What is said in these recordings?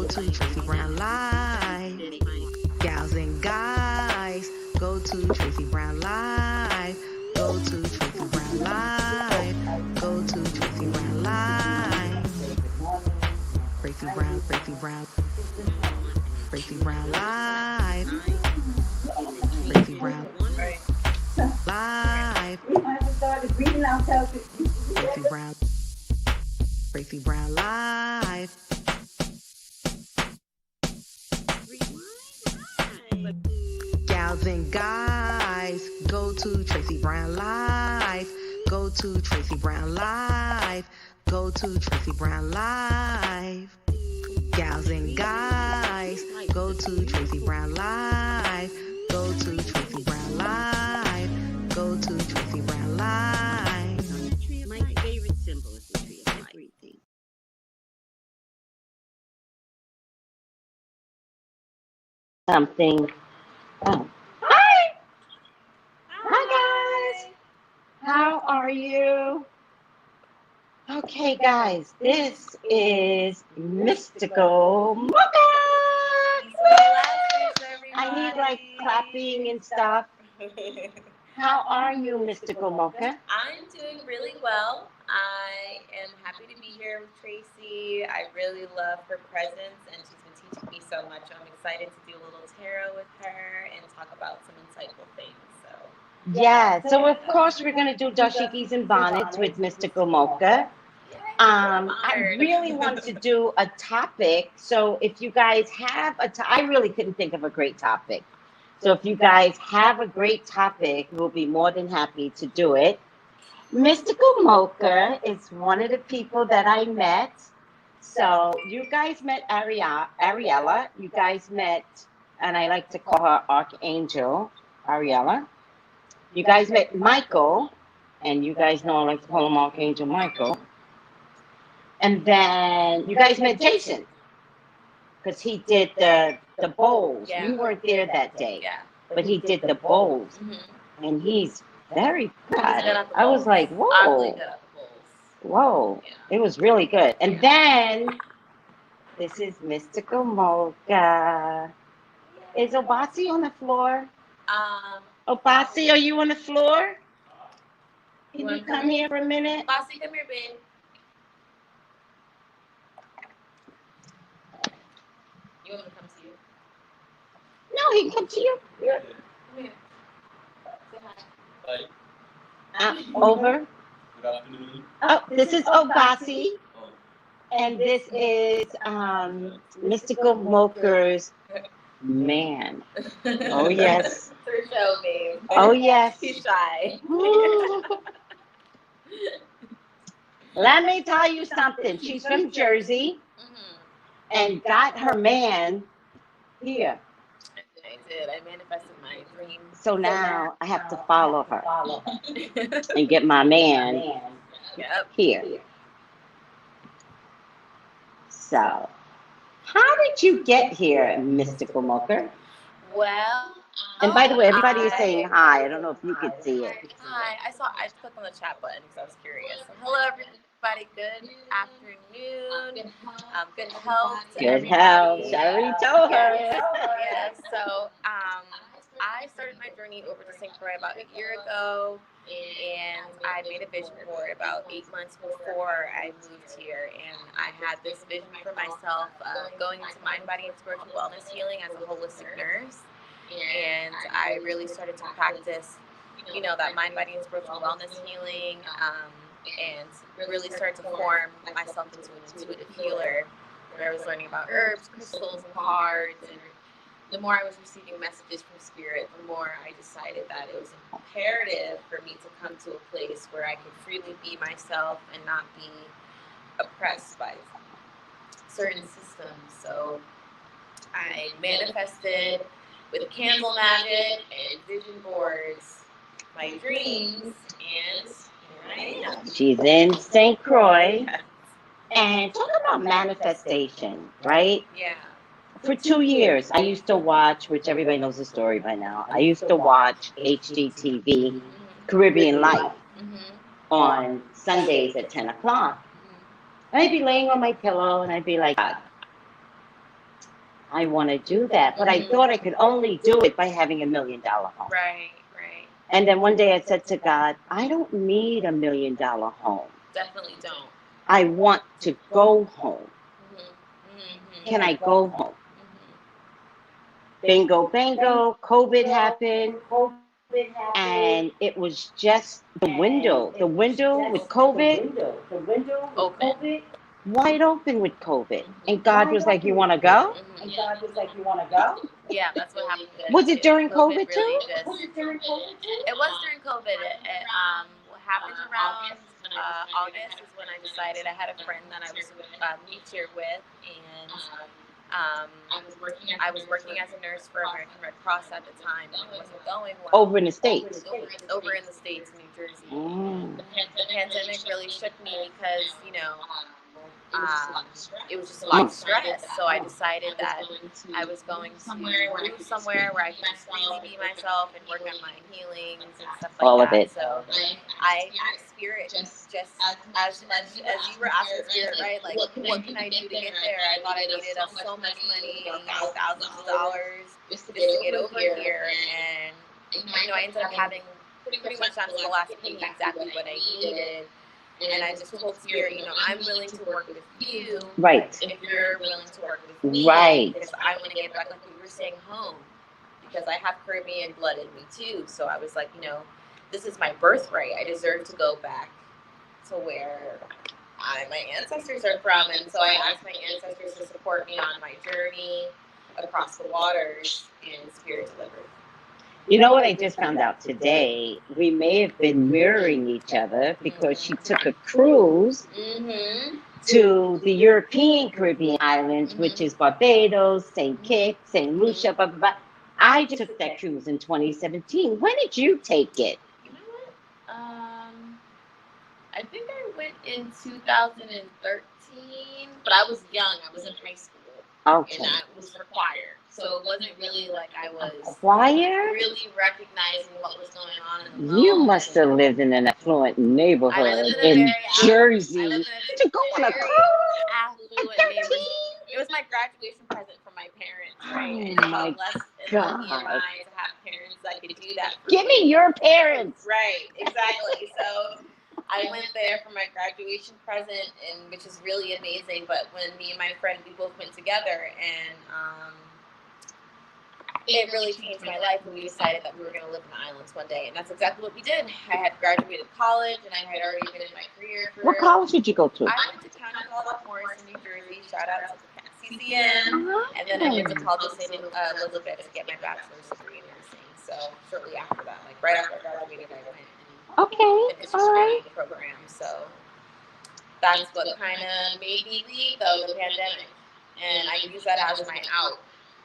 to Tracey Brown Live. Gals and guys, go to Tracey Brown Live. Go to Tracey Brown Live. Go to Tracey Brown Live. Tracey Brown, Tracey Brown. Tracey Brown Live. Tracey Brown Live. Tracey Brown. Tracey Brown Live. Gals and guys, go to Tracey Brown Live. Go to Tracey Brown Live. Go to Tracey Brown Live. Gals and guys, go to Tracey Brown Live. Go to Tracey Brown Live. Go to Tracey Brown Live. My favorite symbol is the tree of life. Something. Oh. Hi! Hi, guys! How are you? Okay, guys, this is Mystical Mocha! I need like clapping and stuff. How are you, Mystical Mocha? I'm doing really well. I am happy to be here with Tracey. I really love her presence, and she's been teaching me so much. I'm excited to do a little tarot with her and talk about some insightful things. So Yeah, so of course we're going to do Dashikis and Bonnets with Mystical Mocha. I really want to do a topic. So if you guys have I really couldn't think of a great topic. So if you guys have a great topic, we'll be more than happy to do it. Mystical Mocha is one of the people that I met. So you guys met Ariella. You guys met, and I like to call her Archangel, Ariella. You guys met Michael, and you guys know I like to call him Archangel Michael. And then you guys met Jason, because he did the bowls. Yeah. You weren't there that day, yeah, but he did the bowls, and he's very good. I was like, I'm whoa, really good at the bowls. whoa. Yeah. It was really good. And then this is Mystical Mocha. Is Obasi on the floor? Obasi, are you on the floor? Can you come here for a minute? Bossy, come here, babe. You want me to come to you? No, he can come to you. Yeah. Come here. Say hi. Hi. Over. Good afternoon. Oh, this is Obasi. And this is Mystical Mocha's man. Oh, yes. It's her show, babe. Oh, yes. She's shy. Let me tell you something. She's from Jersey and got her man here. I did. I manifested my dream. So now I have to follow her and get my man here. So, how did you get here, Mystical Mocha? Well, And by the way, everybody is saying hi. I don't know if you could see it. hi. I clicked on the chat button because I was curious. So, hello, everybody. Good afternoon. Good health. to Good health. everybody. I already told her. Yes. So, I started my journey over to St. Croix about a year ago, and I made a vision board about 8 months before I moved here, and I had this vision for myself going into mind, body, and spiritual wellness healing as a holistic nurse, and I really started to practice, that mind, body, and spiritual wellness healing, and really started to form myself into an intuitive healer, where I was learning about herbs, crystals, and cards, and the more I was receiving messages from spirit, the more I decided that it was imperative for me to come to a place where I could freely be myself and not be oppressed by certain systems. So I manifested with candle magic and vision boards my dreams, and here I am. She's in St. Croix. And talk about manifestation, right? Yeah. For 2 years, I used to watch, which everybody knows the story by now, I used to watch HGTV, Caribbean Life, on Sundays at 10 o'clock. And I'd be laying on my pillow and I'd be like, God, I want to do that. But I thought I could only do it by having $1 million home. Right, right. And then one day I said to God, I don't need $1 million home. Definitely don't. I want to go home. Mm-hmm. Can I go home? Mm-hmm. Bingo, bango. COVID happened. And it was just the window with COVID. Open. Wide open with COVID. And God was like, you want to go? Mm-hmm. Yeah, that's what happened. Was it during COVID too? Really it was during COVID. What happened around August is when I decided I had a friend that I was moved here with, and I was working as a nurse for American Red Cross at the time, and it wasn't going well. Over in the States? Over in the States, New Jersey. Mm. The pandemic really shook me because, you know, it was just a lot of stress. So I decided that I was going to move somewhere where I could just really be myself and work on my healings and stuff like All that. of it. So I asked Spirit just as much as you were asking Spirit, right? Like, what can I do to get there? I thought I needed so much money, you know, thousands of dollars just to get over here. And, you know, I ended up having pretty much down to the last penny exactly what I needed. And I just told Spirit, you know, I'm willing to work with you. Right. If you're willing to work with me. Right. Because I want to get back, like we were saying, home. Because I have Caribbean blood in me too. So I was like, you know, this is my birthright. I deserve to go back to where my ancestors are from. And so I asked my ancestors to support me on my journey across the waters, and Spirit delivered. You know what I just found out today? We may have been mirroring each other because she took a cruise to the European Caribbean islands, which is Barbados, St. Kitts, St. Lucia, blah, blah, blah. I just took that cruise in 2017. When did you take it? You know what? I think I went in 2013, but I was young. I was in high school. Okay. And I was for choir. So it wasn't really like I was choir? really recognizing what was going on in the moment. You must have lived in an affluent neighborhood in Jersey to go on a cruise. Affluent neighborhood. It was my graduation present from my parents, right? Oh my God. To have parents that could do that for Give me your parents. Right, exactly. So I went there for my graduation present, and which is really amazing. But when me and my friend, we both went together, and it really changed my life when we decided that we were going to live in the islands one day. And that's exactly what we did. I had graduated college, and I had already been in my career. What college did you go to? I went to County College of Morris in New Jersey. Shout out to CCM. And then I went to College of St. Elizabeth to get my bachelor's degree in nursing. So shortly after that, like right after I graduated, I went and finished the program. So that's what kind of made me leave, though, the pandemic. And I used that as my out.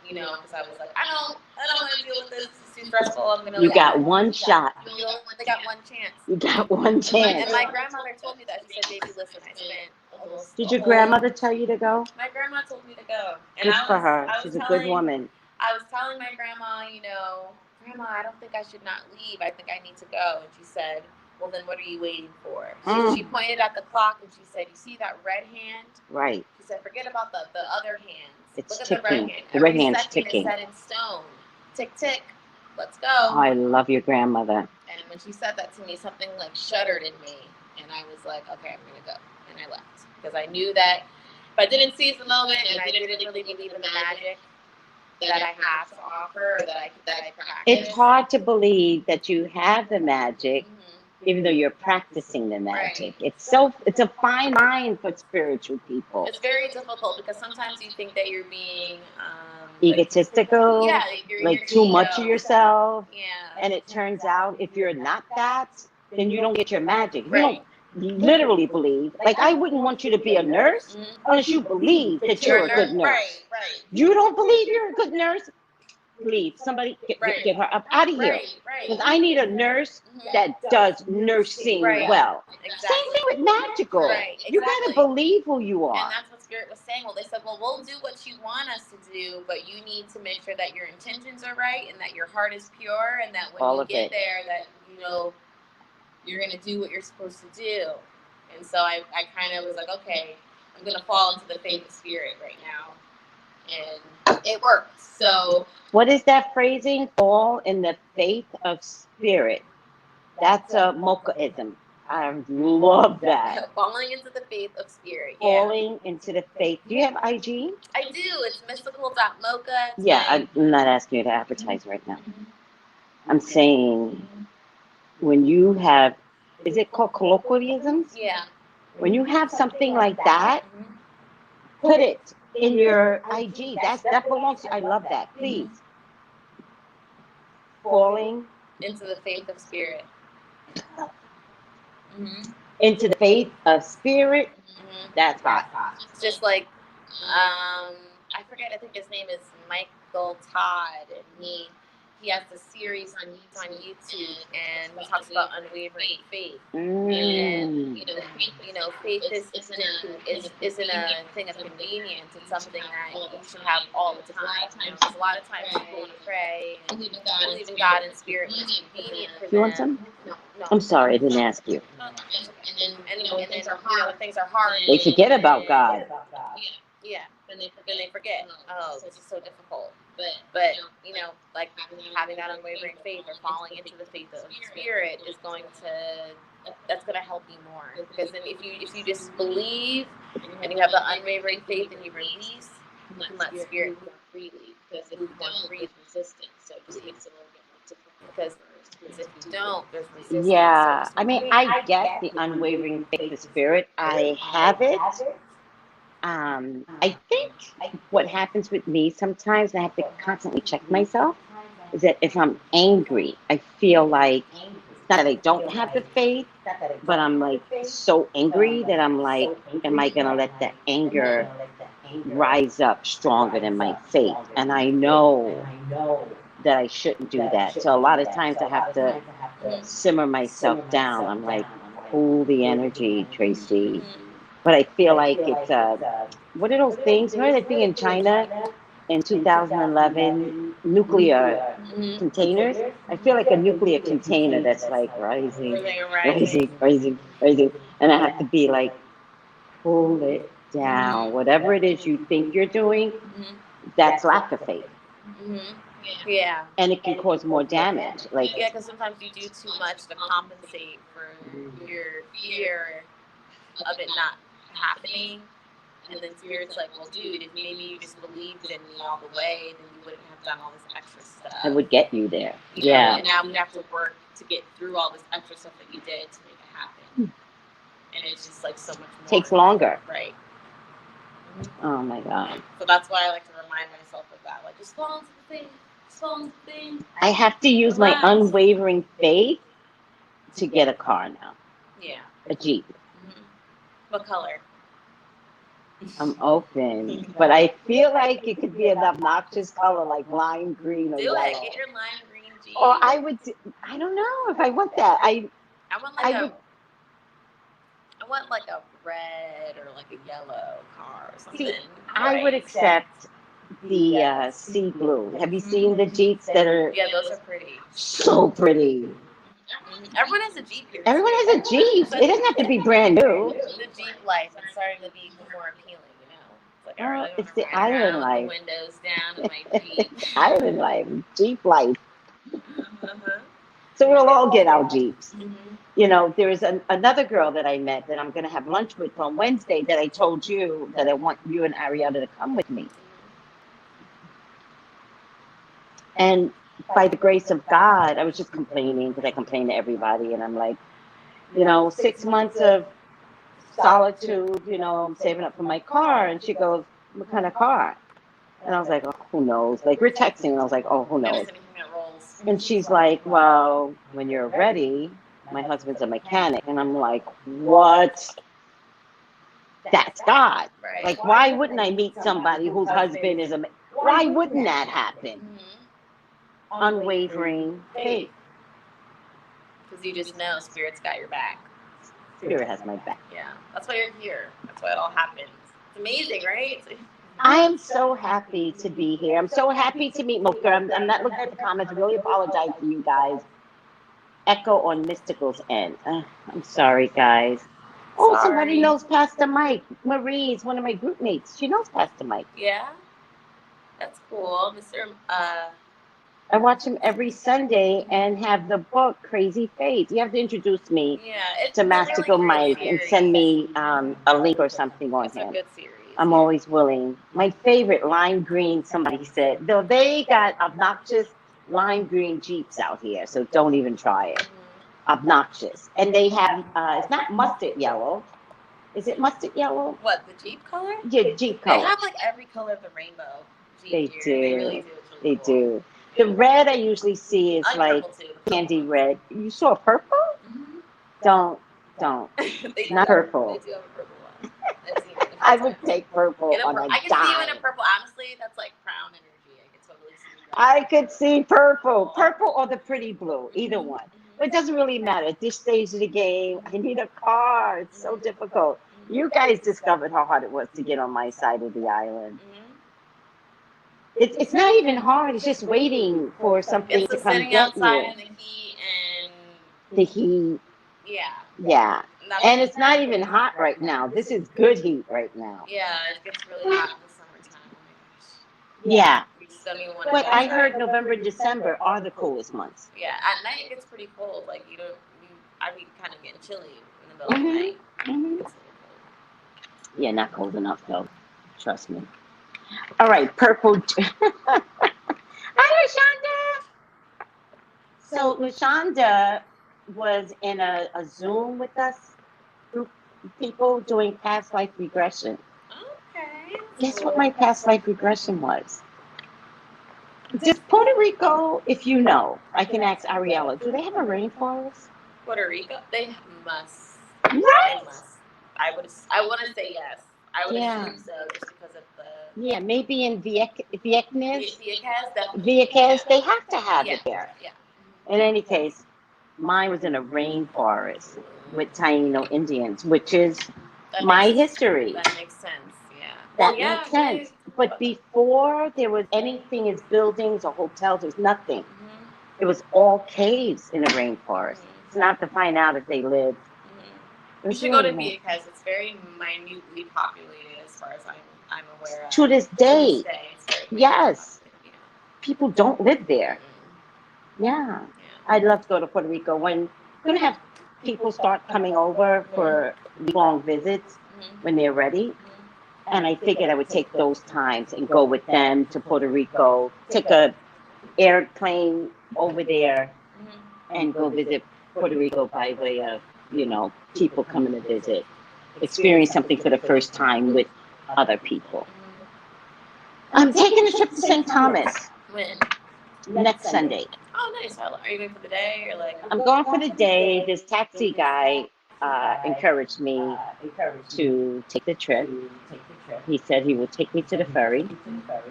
You know, because I was like, I don't want to deal with this. It's too stressful. I'm gonna. You got one shot. You know, they got one chance. You got one chance. And my grandmother told me that. She said, "Baby, listen, I spent almost." Did your grandmother tell you to go? My grandma told me to go. And Good for her. She's a good woman. I was telling my grandma, you know, Grandma, I don't think I should not leave. I think I need to go. And she said, well, then what are you waiting for? She pointed at the clock and she said, you see that red hand? Right. She said, forget about the other hands. It's Look ticking. At the red hand. The red hand's ticking. It's set in stone. Tick, tick. Let's go. Oh, I love your grandmother. And when she said that to me, something like shuddered in me. And I was like, okay, I'm going to go. And I left. Because I knew that if I didn't seize the moment and I didn't really believe in the magic that I have to offer or that I practice. It's hard to believe that you have the magic, even though you're practicing the magic. Right. It's a fine line for spiritual people. It's very difficult because sometimes you think that you're being egotistical, like too much of yourself. Yeah. And it turns out if you're not that, then you don't get your magic. You don't literally believe. Like, I wouldn't want you to be a nurse unless you believe that you're a good nurse. Right. You don't believe you're a good nurse? Please, somebody get her up out of here. Because I need a nurse that does nursing well. Exactly. Same thing with magical. You got to believe who you are. And that's what Spirit was saying. Well, they said, well, we'll do what you want us to do, but you need to make sure that your intentions are right and that your heart is pure and that when you get there that, you know, you're going to do what you're supposed to do. And so I kind of was like, okay, I'm going to fall into the faith of Spirit right now. And it works. So what is that phrasing? Fall in the faith of spirit. That's a mochaism. I love that. falling into the faith of spirit. Falling into the faith. Do you have IG? I do. It's mystical.mocha. Yeah, I'm not asking you to advertise right now. I'm saying when you have, is it called colloquialisms? Yeah. When you have something like that, put it in your IG. That belongs to you. I love that. Please. Falling Into the faith of spirit. into the faith of spirit. That's hot. It's just like, I forget, I think his name is Michael Todd, and he has a series on YouTube, and he talks about unwavering faith. And faith isn't a thing of convenience. It's something that you should have all the time. Because a lot of times people want to pray and believe in God and spirit when it's convenient for them. You want some? No. I'm sorry, I didn't ask you. And then when things are hard, They forget about God. Yeah. Then they forget. Oh, this is so difficult. But like having that unwavering faith or falling into the faith of spirit is that's going to help you more. Because then if you just believe and you have the unwavering faith and you release, you can let spirit move freely. Because if you don't, freeze resistance. So it just makes it a little bit more difficult. Because if you don't, there's resistance. Yeah, I mean, I get the unwavering faith of spirit. I have it. I think what happens with me sometimes, and I have to constantly check myself, is that if I'm angry, I feel like, it's not that I don't have the faith, but I'm like so angry that I'm like, am I going to let the anger rise up stronger than my faith? And I know that I shouldn't do that. So a lot of times I have to simmer myself down. I'm like, cool the energy, Tracy. But I feel like it's what are those things? Remember that thing in China in 2011, nuclear containers? I feel like a nuclear container that's like rising, and I have to be like, pull it down. Whatever it is you think you're doing, that's lack of faith. Yeah. And it can cause more damage. Yeah, because sometimes you do too much to compensate for your fear of it not happening, and then spirit's like, well, dude, if maybe you just believed in me all the way, then you wouldn't have done all this extra stuff. I would get you there. Yeah. And now we have to work to get through all this extra stuff that you did to make it happen. And it's just like so much more. Takes longer. Right. Oh my God. So that's why I like to remind myself of that. Like, just fall into the thing. Just fall into the thing. I have to use my unwavering faith to get a car now. Yeah. A Jeep. What color? I'm open, but I feel like it could be an obnoxious color like lime green or yellow. Do it. Get your lime green Jeep. Or I don't know if I want that. I want like a red or like a yellow car or something. See, I would accept the sea blue. Have you seen the Jeeps that are? Yeah, those are pretty. So pretty. Everyone has a Jeep here. Everyone has a Jeep. It doesn't have to be brand new. The Jeep life is starting to be more appealing, It's like I really it's the island life. The windows down in my Jeep. Island life, Jeep life. So we'll all get our Jeeps. There is another girl that I met that I'm going to have lunch with on Wednesday that I told you that I want you and Ariana to come with me. And by the grace of God, I was just complaining because I complain to everybody. And I'm like, 6 months of solitude, I'm saving up for my car. And she goes, what kind of car? And I was like, oh, who knows? Like, we're texting. And I was like, oh, who knows? And she's like, well, when you're ready, my husband's a mechanic. And I'm like, what? That's God. Right. Like, why wouldn't I meet somebody whose husband is a mechanic? Why wouldn't that happen? Unwavering faith. Because you just know Spirit's got your back. Spirit has my back. Yeah. That's why you're here. That's why it all happens. It's amazing, right? I am so happy to be here. I'm so happy to meet Mocha. I'm not looking at the comments. I really apologize to you guys. Echo on Mystical's end. I'm sorry, guys. Oh, somebody knows Pastor Mike. Marie's one of my group mates. She knows Pastor Mike. Yeah? That's cool. cool. Mr. I watch him every Sunday and have the book Crazy Faith. You have to introduce me Yeah, it's to a Master really Mike great and series. send me a link or something on It's a him. good series. I'm always willing. My favorite, lime green, somebody said. Though they got obnoxious lime green Jeeps out here, so don't even try it. Obnoxious. And they have, it's not mustard yellow. Is it mustard yellow? What, the Jeep color? Yeah, Jeep They color. have like every color of the rainbow. Jeep They here. do. They really do. It's really They cool. do. The red I usually see is I like purple too. candy red. You saw purple? Mhm. Don't. They Not do- purple. They do have a purple one. I've seen it a few I would times. take purple on a I can see you in dime. a purple. Honestly, that's like crown energy. I could totally see you. I could see purple or the pretty blue, either one. Mhm. But it doesn't really matter. At this stage of the game, I need a car. It's so difficult. You guys discovered how hard it was to get on my side of the island. Mhm. It's not even hard. It's just waiting for something It's to the come sitting get outside you. in the heat and The heat, yeah. yeah. That And makes- it's not even hot right now. This is good heat right now. Yeah, it gets really hot in the summertime. Oh my gosh. Yeah. We just don't even want to But go I outside. heard November and December are the coolest months. Yeah, at night it gets pretty cold. Like I'd be kind of getting chilly in the middle of the night. Mhm. It's really cold. Yeah, not cold enough though. Trust me. All right, purple. Hi, LaShonda. So LaShonda was in a Zoom with us, group of people doing past life regression. Okay. Guess what my past life regression was? Does Puerto Rico, if you know, I can ask Ariella, do they have a rainforest? Puerto Rico? They must. Right? They must. I want to say yes. I would Yeah. assume so, just because of the. Yeah, maybe in Vieques, Vieques, definitely. Vieques, they have to have Yeah. it there. Yeah. In any case, mine was in a rainforest with Taino Indians, which is my history. That makes sense. Yeah. That makes sense. But before there was anything as buildings or hotels, there was nothing. Mhm. It was all caves in the rainforest. It's not to find out if they lived. You should go to Vieques. It's very minutely populated as far as I'm aware of. To this day. It's very Yes. populated, yeah. People don't live there. Mhm. Yeah. Yeah. I'd love to go to Puerto Rico. When I'm going to have people start coming over for long visits when they're ready. And I figured I would take those times and go with them to Puerto Rico, take a airplane over there and go visit Puerto Rico by way of, people coming to visit, experience something for the first time with other people. I'm taking a trip to St. Thomas. When? Next Sunday. Oh, nice. Are you going for the day or like? I'm going for the day. This taxi guy encouraged me to take the trip. He said he will take me to the ferry.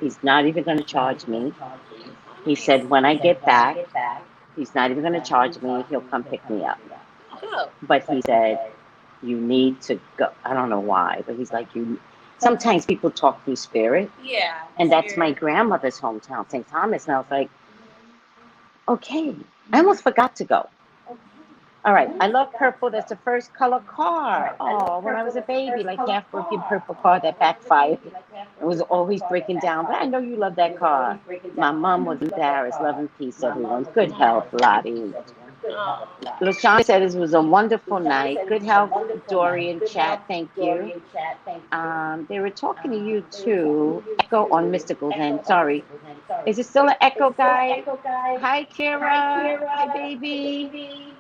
He's not even going to charge me. He said when I get back, he's not even going to charge me. He'll come pick me up. Oh. But he said, you need to go. I don't know why, but he's like, sometimes people talk through spirit. Yeah. And that's my grandmother's hometown, St. Thomas. And I was like, okay, I almost forgot to go. All right, I love purple. That's the first color car. Oh, when I was a baby, like half-broken purple car that backfired. It was always breaking down. But I know you love that car. My mom was embarrassed. Love and peace, everyone. Good health, Lottie. LaShawn said this was a wonderful night. Good health, Dorian chat. Thank you. They were talking to you too. Echo on Mysticals. And sorry, is it still an echo guy? Hi, Kira. Hi, baby.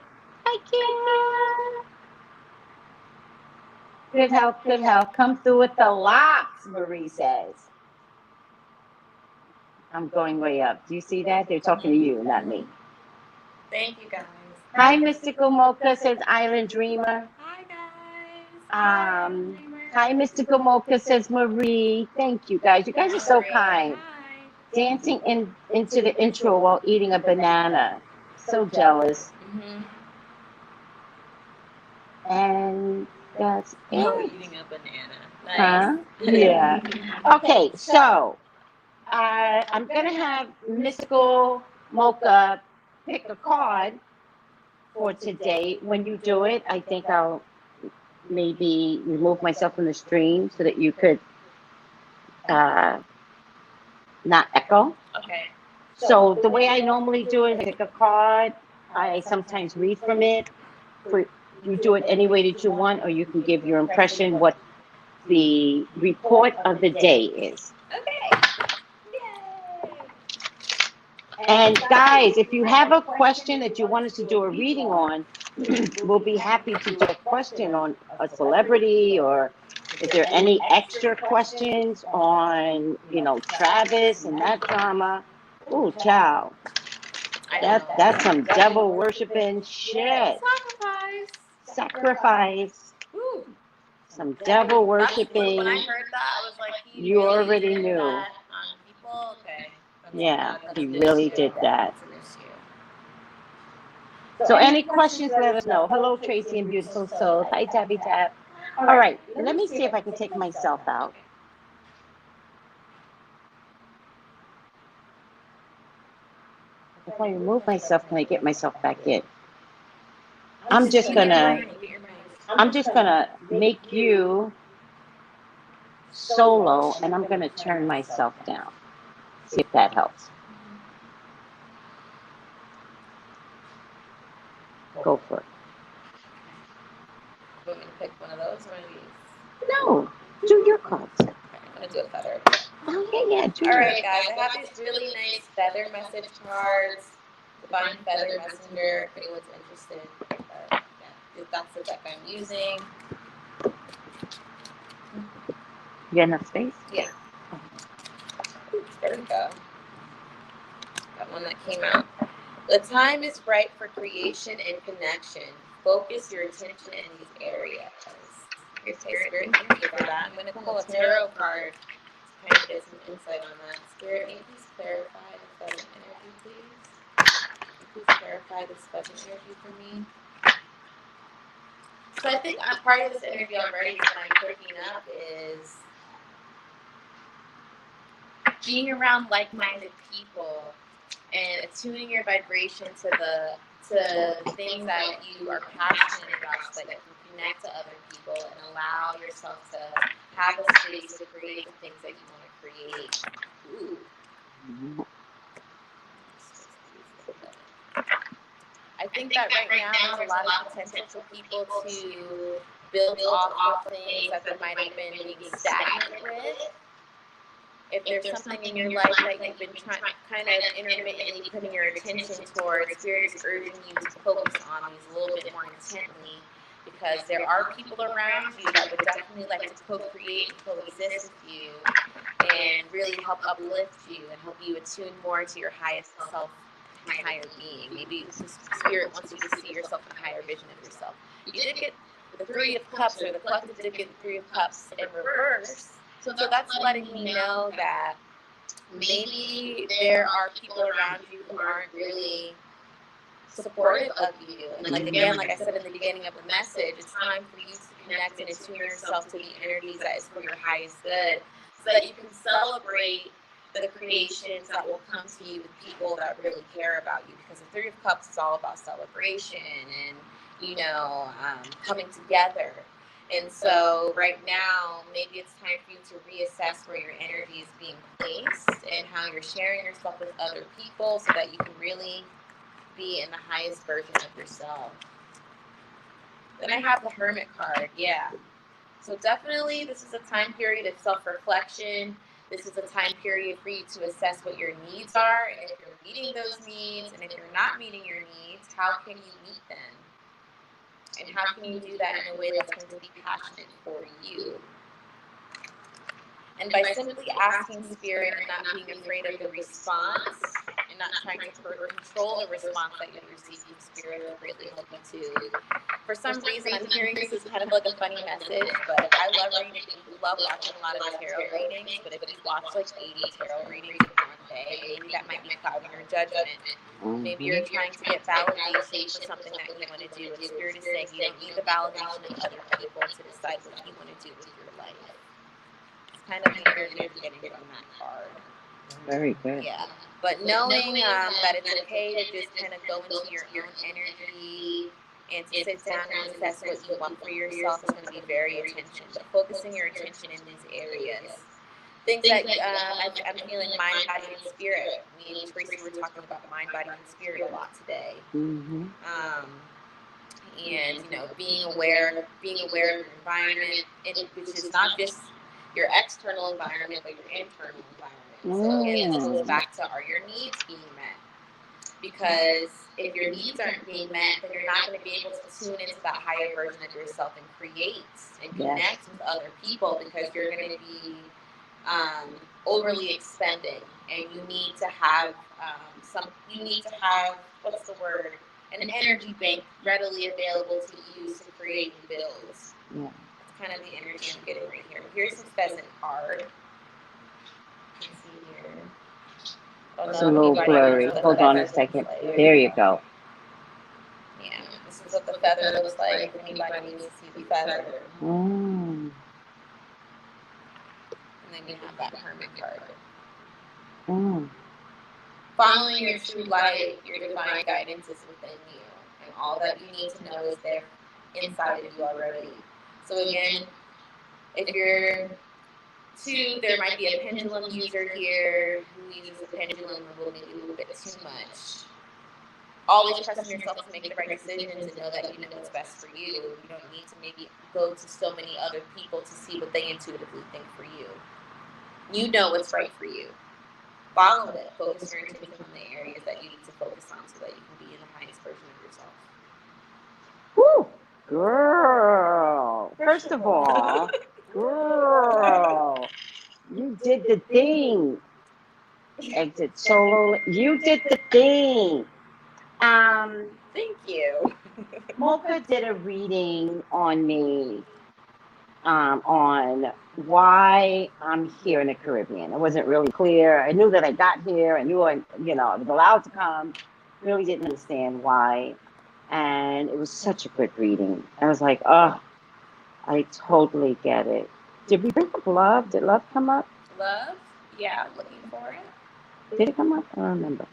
Hi, Kira. Good health, good health. Come through with the locks, Marie says. I'm going way up. Do you see that? They're talking to you, not me. Thank you, guys. Hi, Mystical Mocha, says Island Dreamer. Hi, guys. Hi, Mystical Mocha, says Marie. Thank you, guys. You guys are so kind. Hi. Dancing into the intro while eating a banana. So jealous. And that's While it. eating a banana. Huh? Nice. Yeah. Okay, so I'm going to have Mystical Mocha pick a card for today. When you do it, I think I'll maybe remove myself from the stream so that you could not echo. Okay. So the way I normally do it, I pick a card. I sometimes read from it. You do it any way that you want, or you can give your impression what the report of the day is. Okay. And guys, if you have a question that you want us to do a reading on, we'll be happy to do a question on a celebrity, or if there are any extra questions on, Travis and that drama. Ooh, child. That's some devil worshiping shit. Sacrifice. Ooh. Some devil When worshiping. I heard that, I was like, You already knew. That on people? Okay. Yeah, That's he an really issue. did that. That's an issue. So any questions, let us know. Hello, Tracy and Beautiful Souls. Hi, Tabby Tab. All right, let me see if I can take myself out. If I remove myself, can I get myself back in? I'm just gonna make you solo, and I'm gonna turn myself down. See if that helps. Go for it. You want me to pick one of those or one of these? No, do your cards. Okay, I'm gonna do a feather. Oh yeah. All right, guys. I have these really nice feather message cards. Divine Feather Messenger. If anyone's interested, if that's the deck I'm using. You got enough space? Yeah. There we go. Got one that came out. The time is right for creation and connection. Focus your attention in these areas. Your Spirit, thank you for that. I'm going to pull a tarot card to kind of get some insight on that. Spirit, can you please clarify the feather energy, please? Please clarify this feather energy for me. So I think part of this energy already that I'm picking up is being around like-minded people and attuning your vibration to the things that you are passionate about, so that you can connect to other people and allow yourself to have a space to create the things that you want to create. Ooh. I think that right now there's a lot of potential for people to build off of things that they might have been being stagnant with. If there's something in your life that you've been kind of intermittently putting your attention towards, Spirit is urging you to focus on these a little bit more intently, because there are people around you that would definitely like to co-create and coexist with you and really help uplift you and help you attune more to your highest self and higher being. Maybe Spirit wants you to see yourself in a higher vision of yourself. You did get the Three of Cups, or the collective did get the Three of Cups in reverse. So that's letting me know that maybe there are people around you who aren't really supportive of you. And like I said in the beginning of the message, it's time for you to connect and attune yourself to the energies that is for your highest good, so that you can celebrate the creations that will come to you with people that really care about you. Because the Three of Cups is all about celebration and, coming together. And so right now, maybe it's time for you to reassess where your energy is being placed and how you're sharing yourself with other people, so that you can really be in the highest version of yourself. Then I have the Hermit card. Yeah. So definitely this is a time period of self-reflection. This is a time period for you to assess what your needs are, and if you're meeting those needs, and if you're not meeting your needs, how can you meet them? And how can you do that in a way that's going to be passionate for you? And by simply asking Spirit and not being afraid of the response, and not trying to control the response that you receive from Spirit, will really help you too. For some reason, I'm hearing this is kind of like a funny message, but I love watching a lot of tarot readings. But if you watch like 80 tarot readings in one day, maybe that might be clouding your judgment. Maybe you're trying to get validation for something that you want to do, and Spirit is saying you don't need the validation of other people to decide what you want to do with your life. It's kind of the energy you're getting from that card. Very good. Yeah, but knowing that it's okay to just kind of go into your own energy and to sit down and assess what you want for yourself is going to be very attention. But focusing your attention in these areas. things that I'm feeling mind, body, and spirit. Me and Tracey were talking about mind, body, and spirit a lot today. Mm-hmm. And being aware of your environment, which is not just your external environment, but your internal environment. So again, this goes back to, are your needs being met? Because if your needs aren't being met, then you're not going to be able to tune into that higher version of yourself and create and connect with other people, because you're going to be overly expending, and you need to have what's the word? An energy bank readily available to use to create and build. Yeah. That's kind of the energy I'm getting right here. Here's some pheasant card. You can see here. It's a little blurry. Hold on a second. There you go. Yeah, this is what the feather looks like. If anybody needs to see the feather. And then you have that hermit card. Following your true light, your divine guidance is within you. And all that you need to know is there inside of you already. So again, if you're two, there might be a pendulum user here who uses a pendulum a little bit too much. Always trusting yourself to make the right decisions and know that you know what's best for you. You don't need to maybe go to so many other people to see what they intuitively think for you. You know what's right for you. Follow it. Focus your attention on the areas that you need to focus on so that you can be in the highest version of yourself. Woo! Girl! First of all, girl, you did the thing. Exit solo. You did the thing. Thank you. Mocha did a reading on me on why I'm here in the Caribbean. It wasn't really clear. I knew that I got here. I knew I was allowed to come. Really didn't understand why. And it was such a good reading. I was like, oh, I totally get it. Did we bring up love? Did love come up? Love? Yeah, looking for it. Did it come up? I don't remember.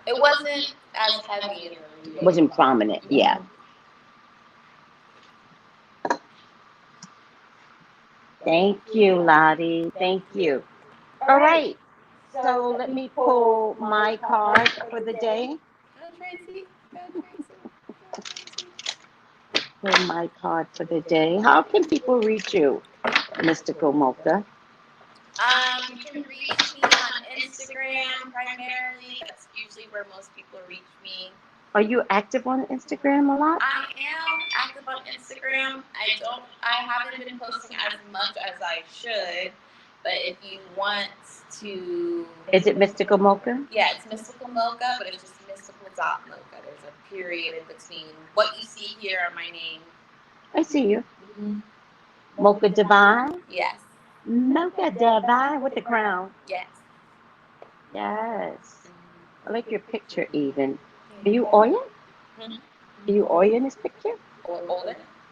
It wasn't as heavy in the reading. It wasn't prominent, yeah. Thank you, Lottie. Thank you. All right. So let me pull my card for the day. Tracy. Pull my card for the day. How can people reach you, Mystical Mocha? You can reach me on Instagram primarily. That's usually where most people reach me. Are you active on Instagram a lot? I am active on Instagram. I haven't been posting as much as I should, but if you want to... Is it Mystical Mocha? Yeah, it's Mystical Mocha, but it's just mystical.mocha. There's a period in between. What you see here are my name. I see you. Mocha Divine? Yes. Mocha Divine with the crown. Yes. Yes. I like your picture even. Are you Oya? Are you Oya in this picture?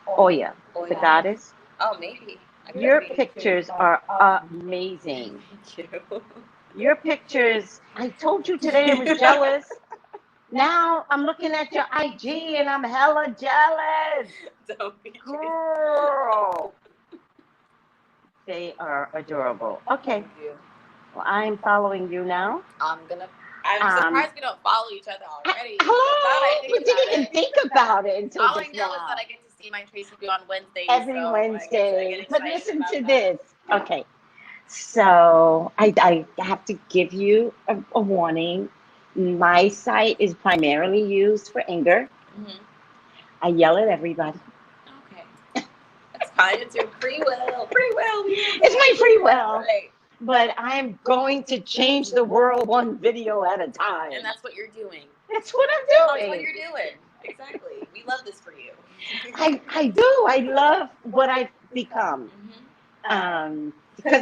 Oya, the goddess. Oh, maybe. Your pictures are amazing. Thank you. Your pictures, I told you today I was jealous. Now I'm looking at your IG and I'm hella jealous. Don't be Girl. They are adorable. Okay. Well, I'm following you now. I'm surprised we don't follow each other already. Hello. We didn't even think about it until all I just know now. is that I get to see my Tracey on Wednesdays. Every so Wednesday. I get But excited listen about to that. this. Okay. So I have to give you a warning. My site is primarily used for anger. I yell at everybody. Okay. That's fine. It's your free will. Free will. It's my free will. Right. But I'm going to change the world one video at a time. And that's what you're doing. That's what I'm That's doing. what you're doing. Exactly. We love this for you. I do. I love what I've become. Because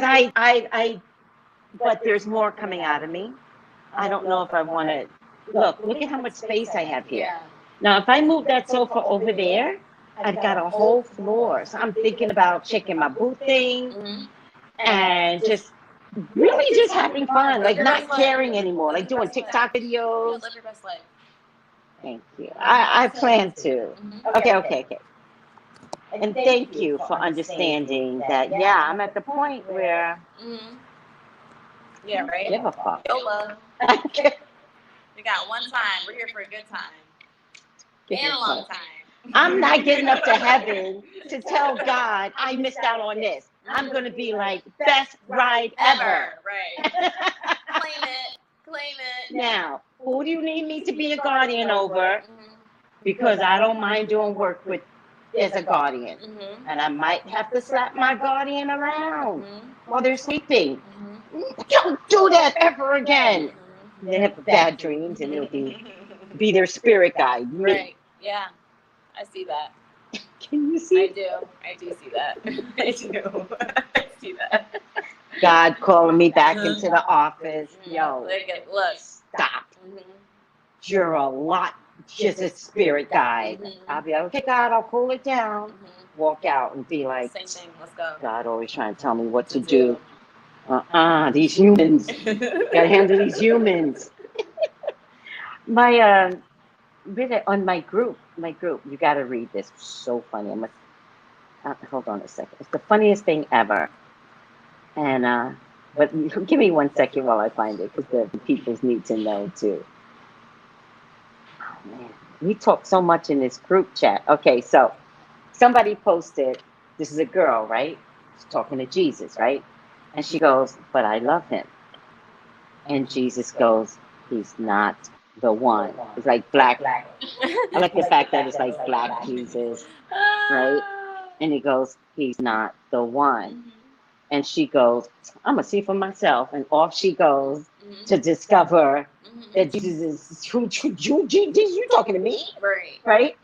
but there's more coming out of me. I don't know if I want to. Look at how much space I have here. Yeah. Now, if I move that sofa over there, I've got a whole floor. So I'm thinking about checking my booth thing and just really just having fun, like not caring anymore, like doing TikTok videos. Live your best life. Thank you. I plan to. Okay. And thank you for understanding that, yeah, I'm at the point where Yeah, right? give a fuck. YOLO. We got one time. We're here for a good time. And a long time. I'm not getting up to heaven to tell God I missed out on this. I'm going to be like, best ride ever. Right. Claim it. Claim it. Now, who do you need me to be a guardian over? Because I don't mind doing work with as a guardian. And I might have to slap my guardian around while they're sleeping. Don't do that ever again. They have bad dreams and it'll be their spirit guide. Right. Yeah. I see that. Can you see? I do. I do see that. I do. I see that. God calling me back into the office. Yo, look. Stop. You're a lot, just a spirit guide. I'll be like, okay, God, I'll cool it down. Walk out and be like, same thing. Let's go. God always trying to tell me what to do. These humans. Gotta handle these humans. My on my group, you gotta read this. It's so funny. Hold on a second. It's the funniest thing ever. And but give me 1 second while I find it, because the peoples need to know too. Oh man, we talk so much in this group chat. Okay, so somebody posted. This is a girl, right? She's talking to Jesus, right? And she goes, "But I love him." And Jesus goes, "He's not the one." It's like black. I like the fact that it's like black Jesus, right? And he goes, "He's not the one." And she goes, "I'm gonna see for myself." And off she goes to discover that Jesus is you talking to me, right?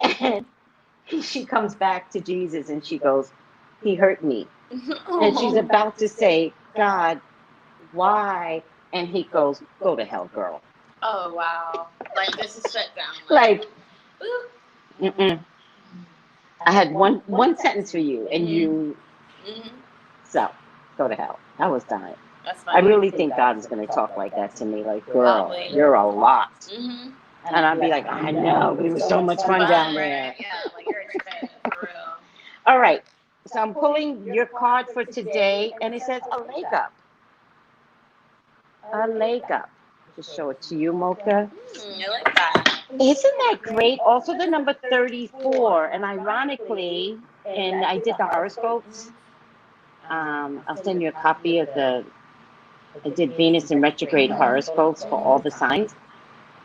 And she comes back to Jesus and she goes, "He hurt me." And she's about to say, "God, why?" And he goes, "Go to hell, girl." Oh, wow. Like, this is shut down. Like, I had one sentence for you, and you, so, go to hell. I was dying. That's I funny. really think God is going to talk like that to me, like, girl, you're a lot. And I'd be like, I know, but it was so much fun down there. Yeah, like, you're excited, for real. All right, so I'm pulling your card for today, and it says a leg up. A leg up. Just show it to you, Mocha. I like that. Isn't that great? Also the number 34, and ironically, and I did the horoscopes. I'll send you a copy of I did Venus in retrograde horoscopes for all the signs.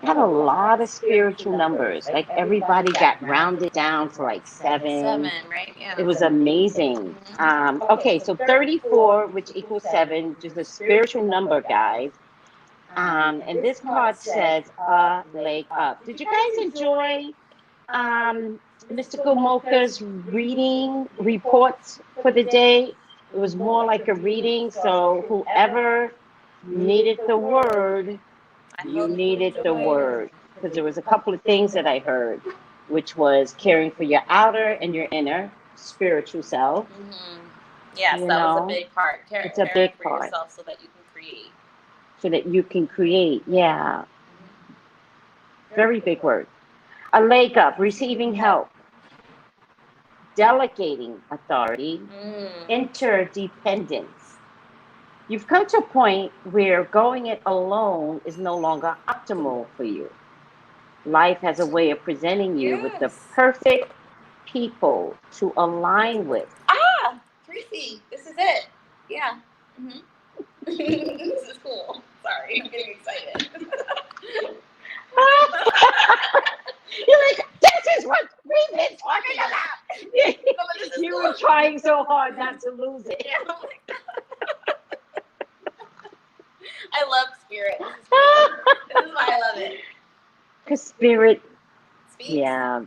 I had a lot of spiritual numbers. Like everybody got rounded down for like 7. 7, right? Yeah. It was amazing. Okay, so 34, which equals 7, which is a spiritual number, guys. And this card says a leg up. Did you guys enjoy Mystical Mocha's reading reports for the day? It was more like a reading, so whoever needed the word, you needed the word. Because there was a couple of things that I heard, which was caring for your outer and your inner spiritual self. Yes, that was a big part. It's a big part. Yourself so that you can create. So that you can create, yeah. Very big word. A leg up, receiving help, delegating authority, interdependence. You've come to a point where going it alone is no longer optimal for you. Life has a way of presenting you with the perfect people to align with. Tracey, this is it. Yeah. This is cool. Sorry, I'm getting excited. You're like, this is what we've been talking about. You were trying so hard not to lose it. I love spirit. This is cool. This is why I love it. Because spirit, Speaks. yeah.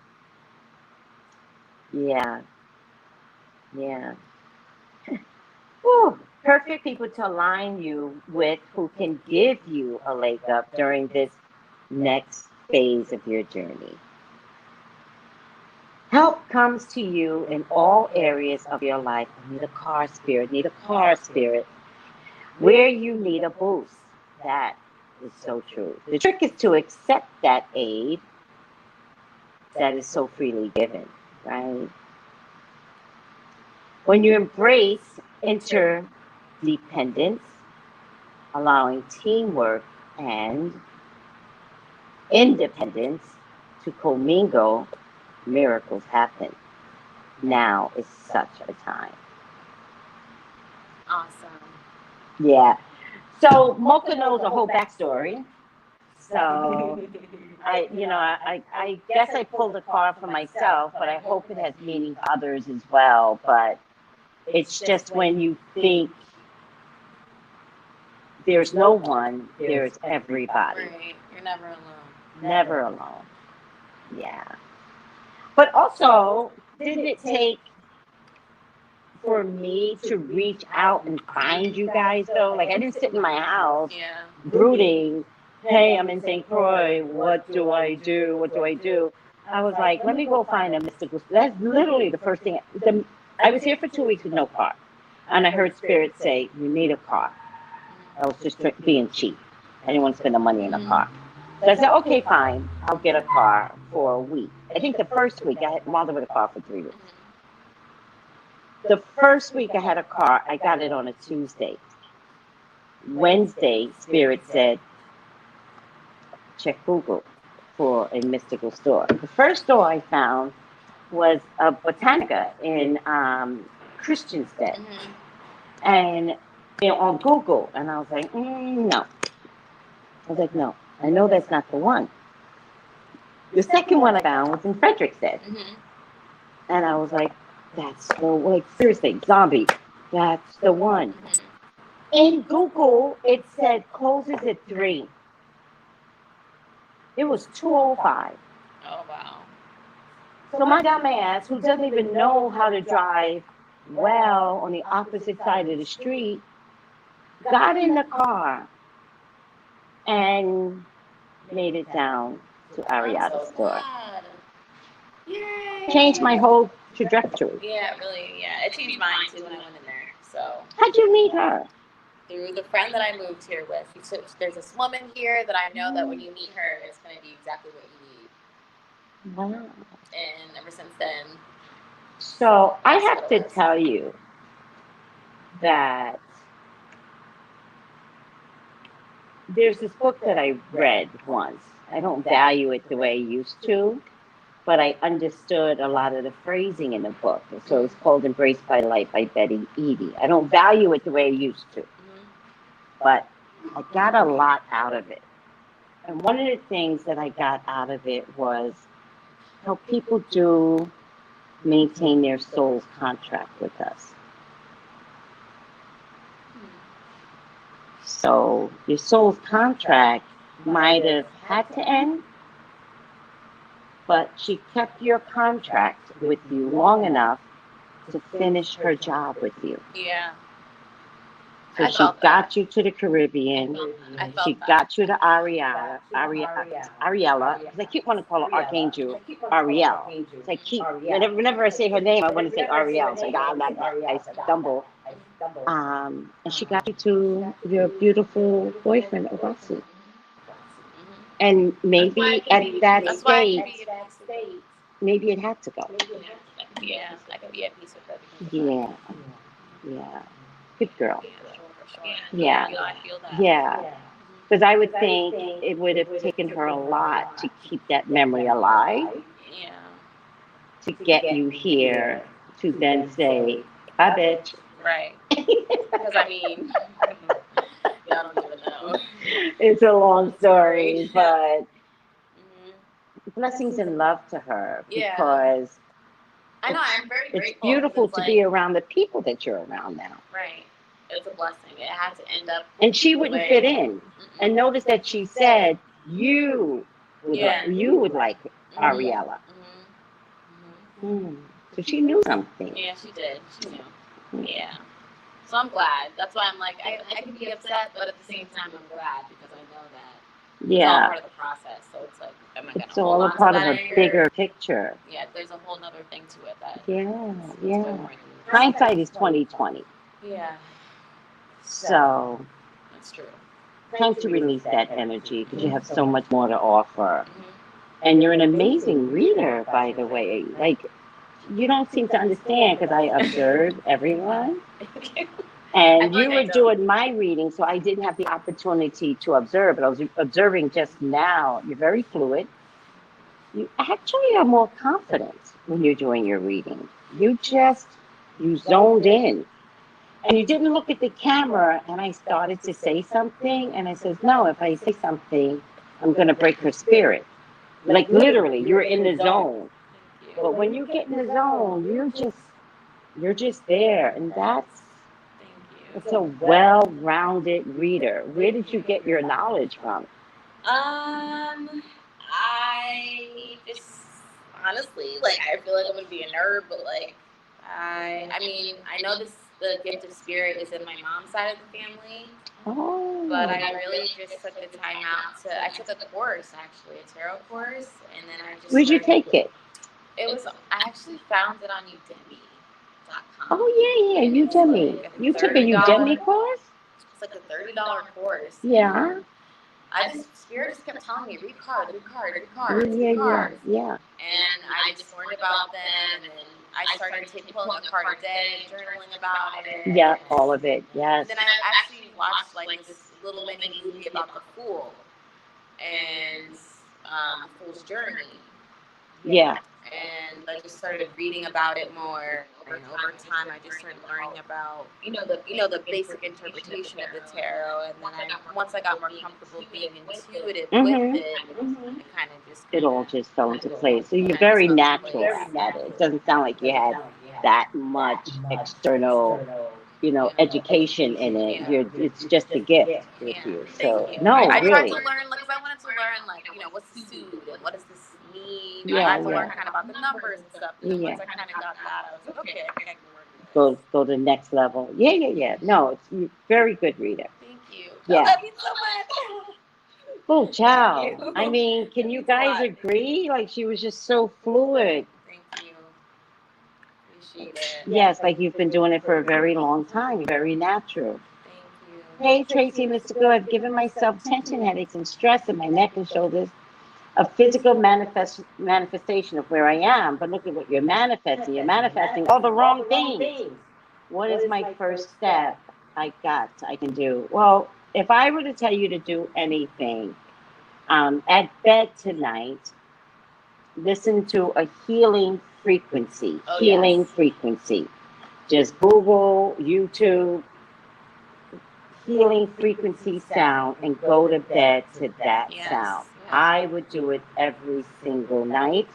Whew. Perfect people to align you with who can give you a leg up during this next phase of your journey. Help comes to you in all areas of your life. Need a car spirit. Where you need a boost. That is so true. The trick is to accept that aid that is so freely given, right? When you embrace interdependence, allowing teamwork and independence to commingle, miracles happen. Now is such a time. Awesome. Yeah. So Mocha knows a whole backstory. So I guess I pulled a card for myself, but I hope it has meaning for others as well. But it's just when you think there's no one, there's everybody. Right. You're never alone. Never alone. Yeah. But also, didn't it take for me to reach out and find you guys though? Like I didn't sit in my house Yeah. brooding, hey, I'm in St. Croix, what do I do? What do I do? I was like, let me go find a mystical. That's literally the first thing. I was here for 2 weeks with no car. And I heard Spirit say, you need a car. I was just being cheap. I didn't want to spend the money in a car. So I said, okay, fine. I'll get a car for a week. I think the first week I had wanted with a car for 3 weeks. The first week I had a car, I got it on a Tuesday. Wednesday, Spirit said, check Google for a mystical store. The first store I found was a Botanica in Christiansted. And on Google, and I was like, no. I was like, no, I know that's not the one. The second one I found was in Frederiksted. And I was like, that's the, like, seriously, zombie, that's the one. In Google, it said closes at 3. It was 2:05. Oh, wow. So my dumb ass, who doesn't even know how to drive well on the opposite side of the street, got in the car and made it down to Ariada's store. Yay. Changed my whole trajectory. Yeah, really, yeah. It changed mine too when I went in there. So How'd you meet her? through the friend that I moved here with. There's this woman here that I know that when you meet her, it's going to be exactly what you need. Wow. And ever since then. So I have to tell you that there's this book that I read once. I don't value it the way I used to, but I understood a lot of the phrasing in the book. So it's called Embraced by Light by Betty Eady. I don't value it the way I used to, but I got a lot out of it. And one of the things that I got out of it was how people do maintain their soul's contract with us. So your soul's contract might have had to end, but she kept your contract with you long enough to finish her job with you. Yeah. So she got you to the Caribbean. She got you to Ariella. Because I keep wanting to call her Archangel Ariel. So I keep, whenever I say her name, I want to say Ariel. So I stumble. And she got you to your beautiful boyfriend, Obasu. And maybe at that stage, maybe it had to go. Yeah, I can be at peace with that. Yeah. Yeah. Good girl. Yeah. Yeah. I feel that. Yeah. Because I would think it would have taken her a lot to keep that memory alive. Yeah. To get you here to then say, bye, bitch. Right. Because I mean, I don't even know. It's a long story, but blessings and love to her because I know I'm very grateful. It's beautiful to be around the people that you're around now. Right. It's a blessing. It had to end up. And she wouldn't fit in. And notice that she said you would like Ariella. So she knew something. Yeah, she did. She knew. Yeah. So I'm glad. That's why I'm like, I can be upset, but at the same time, I'm glad because I know that it's all part of the process. So it's like, am I going to It's all a part of a bigger picture. Yeah, there's a whole other thing to it. That Yeah. Hindsight is 20/20. Yeah. So that's true. Time to release that energy because you have so much more to offer. And you're an amazing reader, by the way. Like, you don't seem to understand because I observe everyone. Okay. And I feel you like I were don't. doing my reading, so I didn't have the opportunity to observe, but I was observing just now. You're very fluid. You actually are more confident when you're doing your reading. You zoned in. And you didn't look at the camera, and I started to say something, and I says, no, if I say something, I'm going to break her spirit. Like literally, you're in the zone. Thank you. But when you get in the zone, you're just there, and Thank that's you. a well-rounded reader. Where did you get your knowledge from? I just honestly like I feel like I'm gonna be a nerd, but like I mean I know the gift of spirit is in my mom's side of the family, Oh, but I really just took the time out I took a course actually, a tarot course, and then I just where'd you learned. take it? I actually found it on Udemy.com. Oh, yeah, And it's Udemy. like You a took a $30. Udemy course? It's like a $30 course. Yeah. Spirit just kept telling me, read cards, read cards, read Yeah, cards, yeah, read yeah, cards. yeah. And I just learned about them, and then I started pulling a card a day and journaling about it. Yeah, all of it, yes. And then I actually watched like this little mini movie about the Fool and the Fool's journey. Yeah. And I just started reading about it more, and over time I just started learning about the basic interpretation of the tarot, and then once I got more comfortable being intuitive with it, it kind of just It all just fell into place. So you're very natural at it. It doesn't sound like you had that much external, education in it. It's just a gift with you. So Thank you. no, I tried really. to learn, because I wanted to learn, like, what's the suit and what does this mean. I Yeah, had to learn yeah. kind of about the numbers and stuff. And then Yeah. once I kind of got that, I was like, okay, I think I can work with this. Go to the next level. Yeah, yeah, yeah. No, it's you're a very good reader. Thank you. Yeah. Oh, that means so much. Oh, ciao. you. I mean, can That you means a guys lot. agree? Like she was just so fluid. Thank you. Appreciate it. Yes, like you've been doing it for a very long time. Very natural. Thank you. Hey, Tracy, Mr. Good. I've given myself tension, headaches, and stress in my neck and shoulders. A physical manifestation of where I am. But look at what you're manifesting. You're manifesting all the wrong things. What is my first step I can do? Well, if I were to tell you to do anything, at bed tonight, listen to a healing frequency. Oh, Healing yes. frequency. Just Google, YouTube, healing frequency sound and go to bed to that sound. I would do it every single night.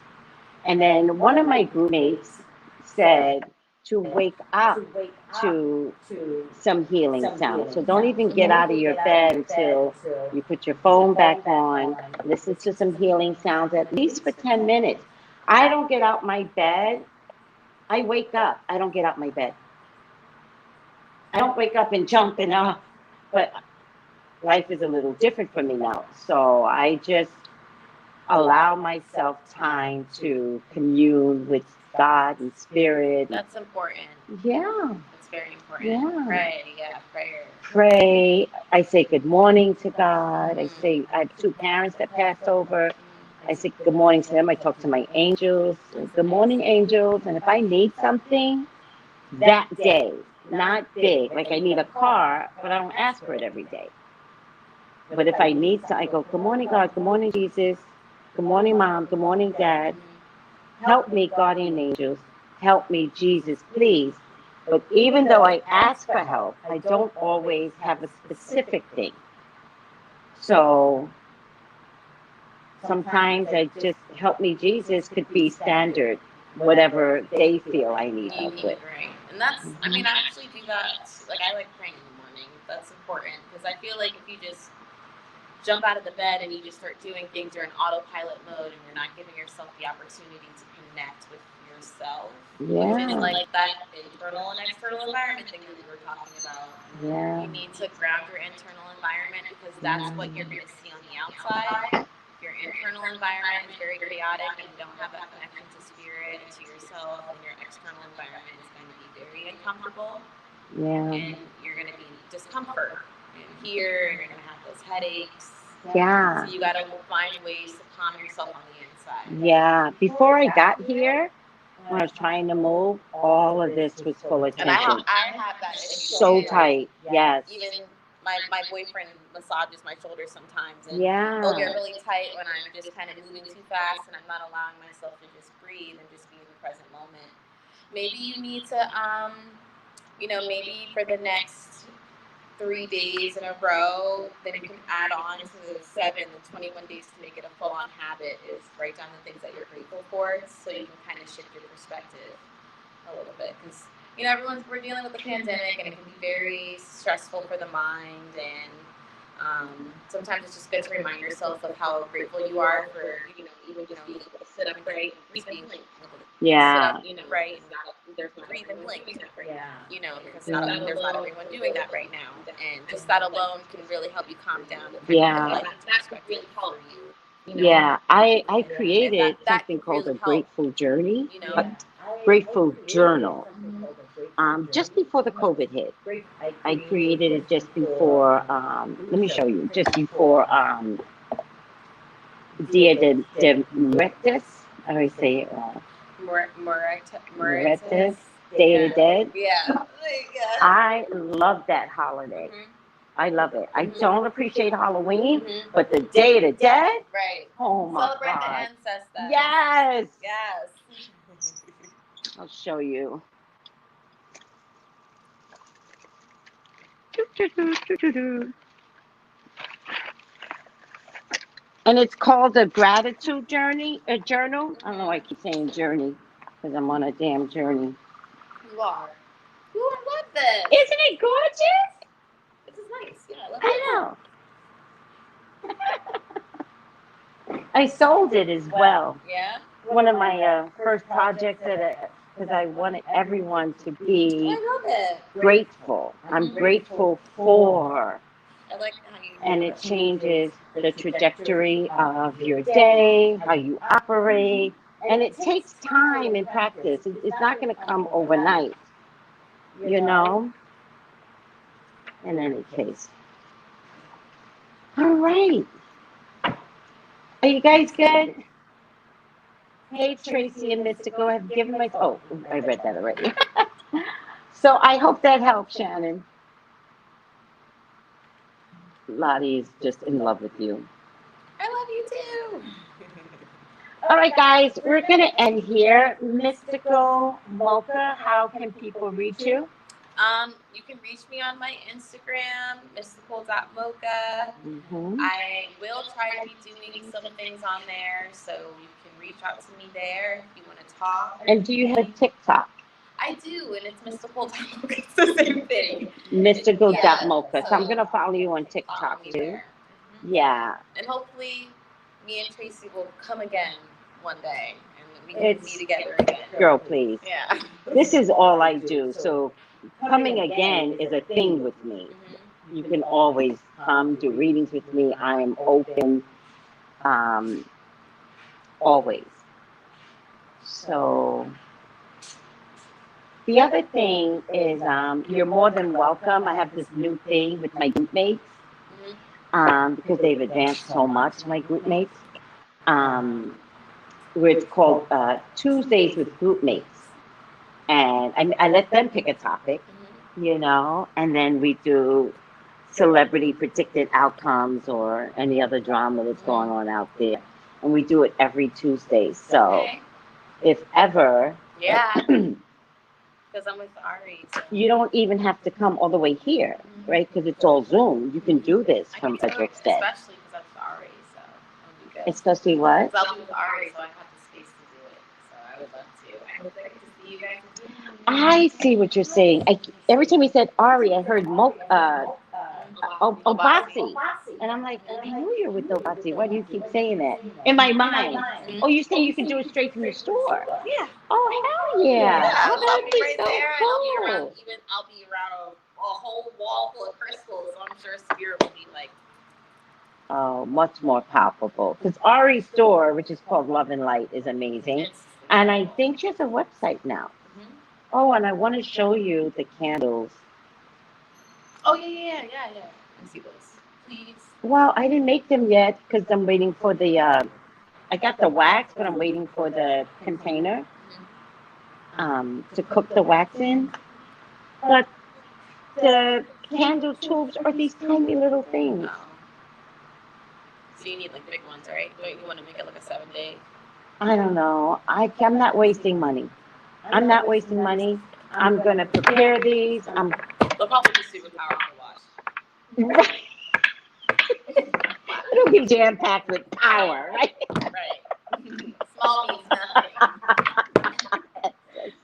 And then one of my group mates said to wake up to some healing sound. So don't even get out of your bed until you put your phone back on, listen to some healing sounds at least for 10 minutes. I don't get out my bed. I wake up. I don't get out my bed. I don't wake up and jump and but life is a little different for me now. So I just allow myself time to commune with God and spirit. That's important. Yeah. It's very important. Yeah. Prayer. Pray. I say good morning to God. I have two parents that passed over. I say good morning to them. I talk to my angels. Good morning, angels. And if I need something that day, not big, like I need a car, but I don't ask for it every day. But if I need to, I go, good morning, God. Good morning, Jesus. Good morning, Mom. Good morning, Dad. Help me, guardian angels. Help me, Jesus, please. But even though I ask for help, I don't always have a specific thing. So sometimes I just, help me, Jesus, could be standard, whatever they feel I need help with. Right. And that's, I mean, I actually do that. Like, I like praying in the morning. That's important. Because I feel like if you just jump out of the bed and you just start doing things, you're in autopilot mode and you're not giving yourself the opportunity to connect with yourself. Yeah. Within like that internal and external environment thing that we were talking about. Yeah. You need to ground your internal environment because that's what you're going to see on the outside. If your internal environment is very chaotic and you don't have that connection to spirit and to yourself, and your external environment is going to be very uncomfortable. Yeah. And you're going to be in discomfort in here, and you're going to have those headaches. Yeah. So you got to find ways to calm yourself on the inside. Yeah. Before I got here, when I was trying to move, all of this was full of And I tension. have that issue So too. tight. Yes. Even my boyfriend massages my shoulders sometimes, and Yeah. they'll get really tight when I'm just kind of moving too fast and I'm not allowing myself to just breathe and just be in the present moment. Maybe you need to, maybe for the next 3 days in a row, then you can add on to the 21 days to make it a full-on habit, is write down the things that you're grateful for, so you can kind of shift your perspective a little bit. Because, we're dealing with the pandemic, and it can be very stressful for the mind, and sometimes it's just good to remind yourself of how grateful you are for, even just being able to sit up right, breathe, Yeah. sit up, right, breathe and blink, because there's not everyone doing that right now, and just that alone can really help you calm down. And Yeah. that really help you. Yeah, I created that something could called really a grateful journey, You know? a grateful journal. Just before the COVID hit, I created it just before. Let me show you. Just before Dia de Muertos. I always say it wrong. Muertos, Day of the Dead. Yeah. I love that holiday. I love it. I don't appreciate Halloween, but the Day of the Dead. Right. Oh my Celebrate the God. ancestors. Yes. Yes. I'll show you. And it's called a gratitude journey, a journal. I don't know why I keep saying journey, because I'm on a damn journey. You are. Ooh, I love this. Isn't it gorgeous? This is nice. Yeah, I love I know. I sold it as well. Yeah? One of my first projects because I wanted everyone to be I love it. grateful. I'm grateful for. I like how you And it changes the trajectory of your day, how you operate. And it takes time and practice. It's not going to come overnight, In any case. All right. Are you guys good? Hey, Tracy and Mystical, have given my... Oh, I read that already. So I hope that helps, Shannon. Lottie is just in love with you. I love you too. All right, guys, we're going to end here. Mystical Mocha, how can people reach you? You can reach me on my Instagram, mystical.mocha. I will try to be doing some things on there, so you can reach out to me there if you want to talk. And do you have a TikTok? I do, and it's mystical.mocha. It's the same thing. Mystical.mocha. So I'm going to follow you on TikTok, too. Yeah. And hopefully, me and Tracy will come again one day, and we can be together again. Girl, please. Yeah. This is all I do, so coming again is a thing with me. You can always come do readings with me. I am open, always. So the other thing is you're more than welcome. I have this new thing with my group mates because they've advanced so much, my group mates, where it's called Tuesdays with Group Mates. And I let them pick a topic, and then we do celebrity predicted outcomes or any other drama that's going on out there. And we do it every Tuesday. So if ever... Yeah. Because I'm with Ari. So. You don't even have to come all the way here, right? Because it's all Zoom. You can do this from Frederickstead. Especially because I'm with Ari, so it'll be good. Especially what? Because I'll be with Ari, so I have the space to do it. So I would love to. I hope I get to see you guys. I see what you're saying. Every time you said Ari, I heard Obasi. And I'm like, I know you're with Obasi. Why do you keep saying that? In my mind. Oh, you're saying you can do it straight from the store? Yeah. Oh, hell yeah. Oh, I'll that'd be be right so there, and cool. I'll be around a whole wall full of crystals, so I'm sure Spirit will be like... Oh, much more palpable. Because Ari's store, which is called Love and Light, is amazing. And I think she has a website now. Oh, and I want to show you the candles. Oh, yeah. Let me see those. Please. Well, I didn't make them yet because I'm waiting for the, I got the wax, but I'm waiting for the container. to cook the wax in. But the candle tubes are these tiny little things. Oh. So you need like big ones, right? Don't you want to make it like a 7-day? I don't know. I'm not wasting money. I'm not wasting money. I'm going to prepare these. They'll probably be super powerful to watch. Right. It'll be jam-packed with power, right? Right. Small means nothing.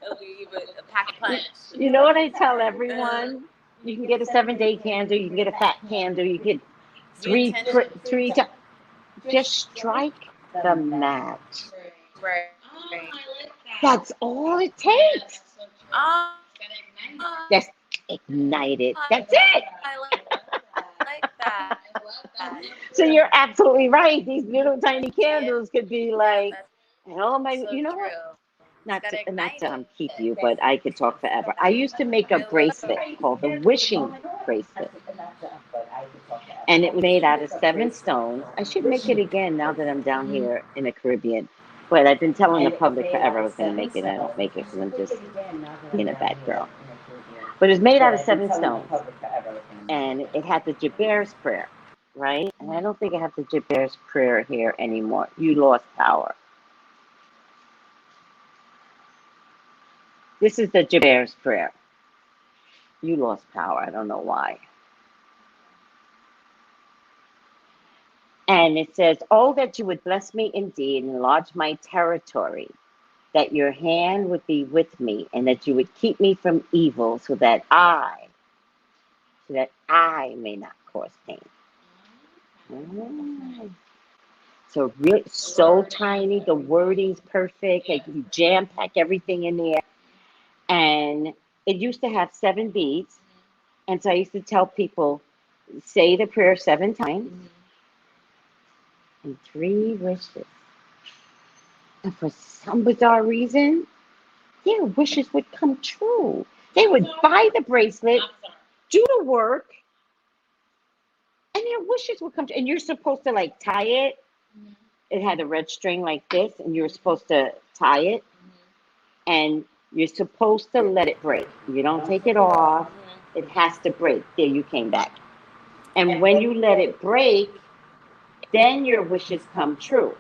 It'll be a pack of punch. You know what I tell everyone? You can get a 7-day candle. You can get a fat candle. You get three times. Just strike the match. Right. That's all it takes. Oh, Just ignite it. That's it. I like that. So you're absolutely right. These little tiny candles could be like, oh my, So you know what? true. Not to keep you, but I could talk forever. I used to make a bracelet called the wishing bracelet. And it was made out of 7 stones. I should make it again now that I'm down here in the Caribbean. But I've been telling the public forever I was going to make it. I don't make it because I'm just being a bad girl. But it's made out of 7 stones. And it had the Jabber's prayer, right? And I don't think I have the Jabber's prayer here anymore. You lost power. This is the Jabber's prayer. You lost power. I don't know why. And it says, oh, that you would bless me indeed, enlarge my territory, that your hand would be with me, and that you would keep me from evil, so that I may not cause pain. So really, so tiny, the wording's perfect, like you jam pack everything in there. And it used to have 7 beads. And so I used to tell people, say the prayer 7 times and 3 wishes. And for some bizarre reason, their wishes would come true. They would buy the bracelet, do the work, and their wishes would come true. And you're supposed to like tie it. It had a red string like this, and you're supposed to tie it. And you're supposed to let it break. You don't take it off. It has to break. There, you came back. And when you let it break, then your wishes come true.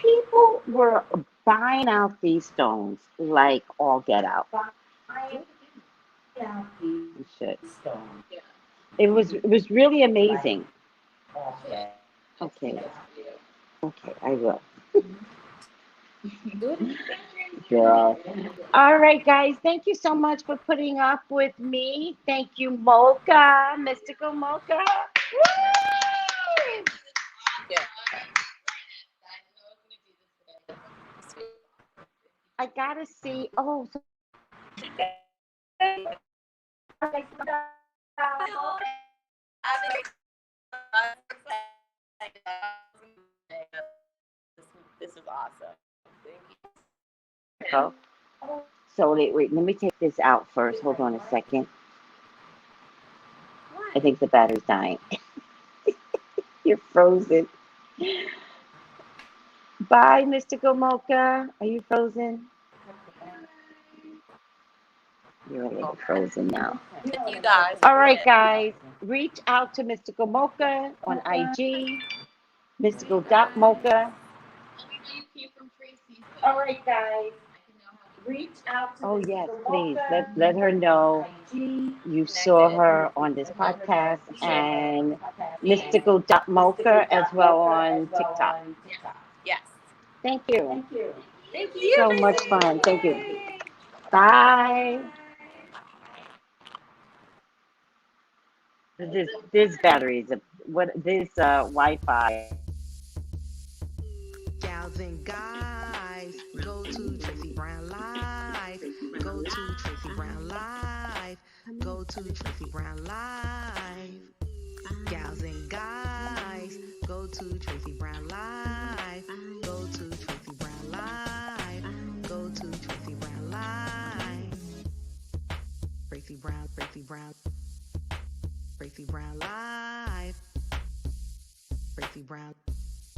People were buying out these stones like all get out. You should. It was really amazing. Okay, I will. Girl. All right, guys. Thank you so much for putting up with me. Thank you, Mocha, Mystical Mocha. Woo! Yeah. I gotta see. Oh, so This is awesome. Thank you. so wait, let me take this out first. Hold on a second. I think the battery's dying. You're frozen. Bye, Mystical Mocha. Are you frozen? You're a little frozen now. You guys. All right, guys. Reach out to Mystical Mocha on IG. Mystical.mocha. All right, guys. Reach out to oh, yes, please. Let her know you saw her on this podcast, and Mystical.mocha as well on TikTok. Yes. Thank you. Thank you. So much fun. Thank you. Bye. This battery is this Wi-Fi. Gals and guys, go to Tracey Brown Live. Go to Tracey Brown Live. Go to Tracey Brown Live. Gals and guys, go to Tracey Brown Live.